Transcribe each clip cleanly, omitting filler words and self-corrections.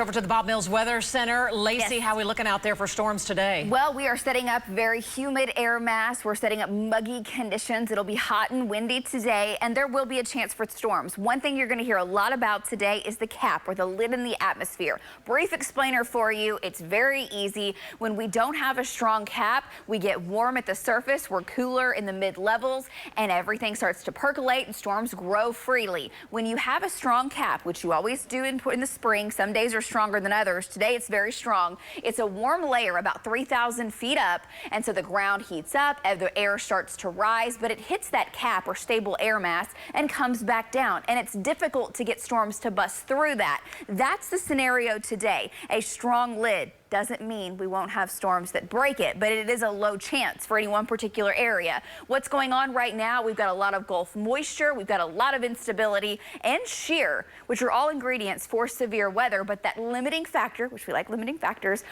Over to the Bob Mills Weather Center. Lacey, Yes. how are we looking out there for storms today? Well, we are setting up very humid air mass. We're setting up muggy conditions. It'll be hot and windy today, and there will be a chance for storms. One thing you're going to hear a lot about today is the cap, or the lid in the atmosphere. Brief explainer for you. It's very easy. When we don't have a strong cap, we get warm at the surface. We're cooler in the mid-levels, and everything starts to percolate, and storms grow freely. When you have a strong cap, which you always do in the spring, some days are stronger than others. Today it's very strong. It's a warm layer about 3,000 feet up, and so the ground heats up and the air starts to rise, but it hits that cap, or stable air mass, and comes back down, and it's difficult to get storms to bust through that. That's the scenario today. A strong lid doesn't mean we won't have storms that break it, but it is a low chance for any one particular area. What's going on right now? We've got a lot of Gulf moisture, we've got a lot of instability and shear, which are all ingredients for severe weather, but that limiting factor, which we like limiting factors,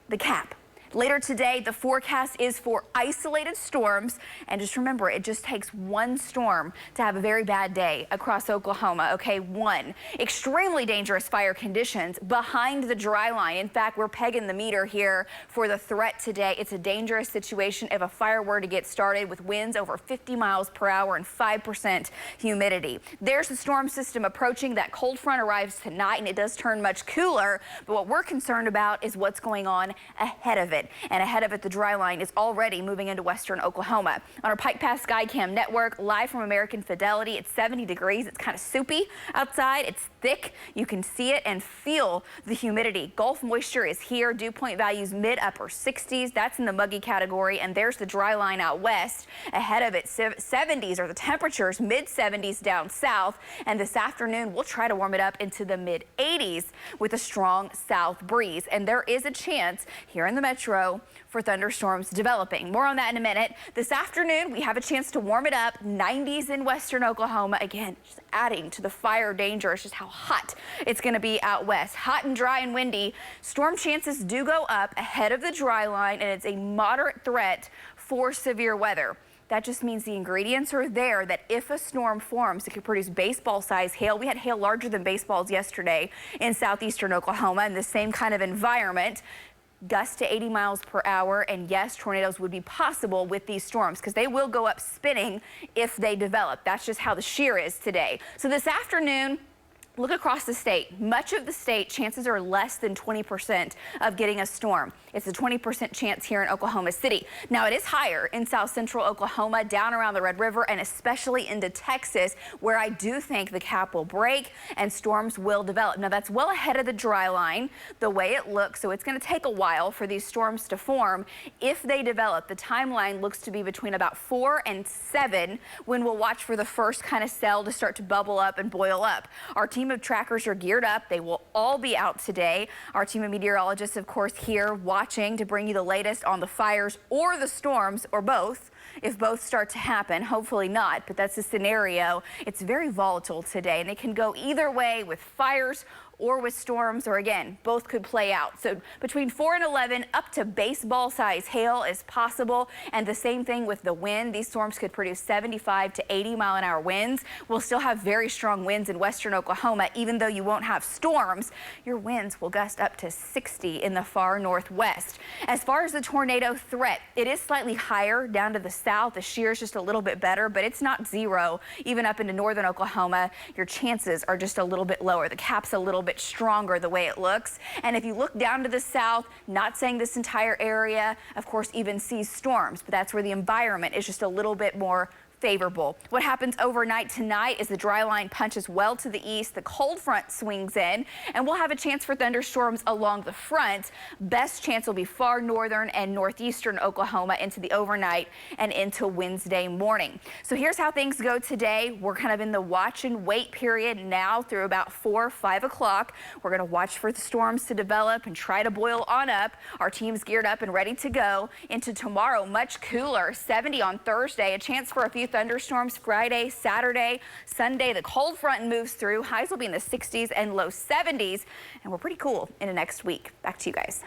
the cap. Later today, the forecast is for isolated storms, and just remember, it just takes one storm to have a very bad day across Oklahoma. Okay, one. Extremely dangerous fire conditions behind the dry line. In fact, we're pegging the meter here for the threat today. It's a dangerous situation if a fire were to get started, with winds over 50 miles per hour and 5% humidity. There's the storm system approaching. That cold front arrives tonight, and it does turn much cooler, but what we're concerned about is what's going on ahead of it. And ahead of it, the dry line is already moving into western Oklahoma. On our Pike Pass Skycam network, live from American Fidelity, it's 70 degrees. It's kind of soupy outside. It's thick. You can see it and feel the humidity. Gulf moisture is here. Dew point values mid-upper 60s. That's in the muggy category. And there's the dry line out west. Ahead of it, 70s are the temperatures, mid-70s down south. And this afternoon, we'll try to warm it up into the mid-80s with a strong south breeze. And there is a chance here in the metro for thunderstorms developing. More on that in a minute. This afternoon, we have a chance to warm it up. 90s in western Oklahoma. Again, just adding to the fire danger. It's just how hot it's going to be out west. Hot and dry and windy. Storm chances do go up ahead of the dry line, and it's a moderate threat for severe weather. That just means the ingredients are there that if a storm forms, it could produce baseball-sized hail. We had hail larger than baseballs yesterday in southeastern Oklahoma in the same kind of environment. Gusts to 80 miles per hour, and yes, tornadoes would be possible with these storms because they will go up spinning if they develop. That's just how the shear is today. So this afternoon, look across the state. Much of the state, chances are less than 20% of getting a storm. It's a 20% chance here in Oklahoma City. Now, it is higher in south central Oklahoma, down around the Red River, and especially into Texas, where I do think the cap will break and storms will develop. Now, that's well ahead of the dry line, the way it looks, so it's going to take a while for these storms to form. If they develop, the timeline looks to be between about 4 and 7 when we'll watch for the first kind of cell to start to bubble up and boil up. Our team of trackers are geared up. They will all be out today. Our team of meteorologists, of course, here watching to bring you the latest on the fires or the storms, or both, if both start to happen. Hopefully not, but that's the scenario. It's very volatile today, and it can go either way with fires or with storms, or again, both could play out. So between 4 and 11, up to baseball size hail is possible. And the same thing with the wind. These storms could produce 75 to 80 mile an hour winds. We'll still have very strong winds in western Oklahoma. Even though you won't have storms, your winds will gust up to 60 in the far northwest. As far as the tornado threat, it is slightly higher down to the south. The shear is just a little bit better, but it's not zero. Even up into northern Oklahoma, your chances are just a little bit lower. The cap's a little bit stronger the way it looks. And if you look down to the south, not saying this entire area, of course, even sees storms, but that's where the environment is just a little bit more favorable. What happens overnight tonight is the dry line punches well to the east. The cold front swings in, and we'll have a chance for thunderstorms along the front. Best chance will be far northern and northeastern Oklahoma into the overnight and into Wednesday morning. So here's how things go today. We're kind of in the watch and wait period now through about 4 or 5 o'clock. We're going to watch for the storms to develop and try to boil on up. Our team's geared up and ready to go into tomorrow. Much cooler, 70 on Thursday. A chance for a few thunderstorms Friday, Saturday, Sunday. The cold front moves through. Highs will be in the 60s and low 70s, and we're pretty cool into next week. Back to you guys.